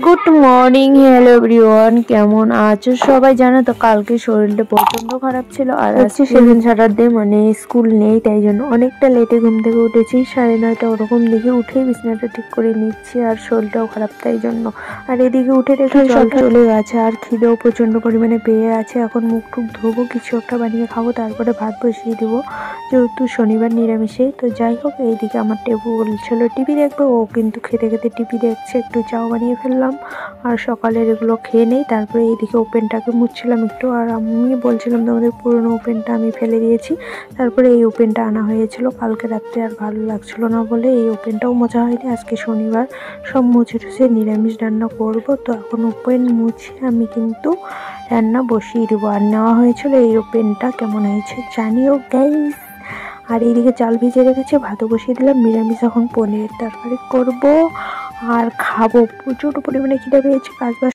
Good morning, hello everyone, কেমন আছো সবাই? জানো তো কালকে শরীরটা প্রচন্ড খারাপ ছিল আর আজকে সেদিন সাটারডে, মানে স্কুল নেই, তাই জন্য অনেকটা লেটে ঘুম থেকে উঠেছি। 9:30 ওরকম দিকে উঠে বিছানাটা ঠিক করে নিচ্ছি আর শরীরটাও খারাপ তাই জন্য। আর এদিকে উঠে দেখে জলটা চলে গেছে আর খিদেও প্রচন্ড পরিমাণে পেয়ে আছে। এখন মুখ টুক ধোবো, কিছু একটা বানিয়ে খাবো, তারপরে ভাত বসিয়ে দেবো, যেহেতু শনিবার নিরামিষে। তো যাই হোক, এইদিকে আমার টেবু বলছিল টিভি দেখবে, ও কিন্তু খেতে খেতে টিভি দেখছে। একটু চাও বানিয়ে ফেললাম আর সকালের এগুলো খেয়ে নেই। তারপরে এইদিকে ওপেনটাকে মুছছিলাম একটু, আর আমি বলছিলাম তোমাদের পুরোনো ওপেনটা আমি ফেলে দিয়েছি। তারপরে এই ওপেনটা আনা হয়েছিল কালকে রাত্রে, আর ভালো লাগছিল না বলে এই ওপেনটাও মোছা হয়নি। আজকে শনিবার, সব মুছে টুছে নিরামিষ রান্না করব। তো এখন ওপেন মুছে আমি কিন্তু রান্না বসিয়ে দেবো। আর নেওয়া হয়েছিল এই ওপেনটা, কেমন হয়েছে জানিও গাইস। আর এইদিকে চাল ভিজে রেখেছে, ভাতও বসিয়ে দিলাম। নিরামিষ এখন পনিরের তরকারি করব আর খাবো। প্রচুর পরিমাণে খিদে পেয়েছে, কাজ বাজ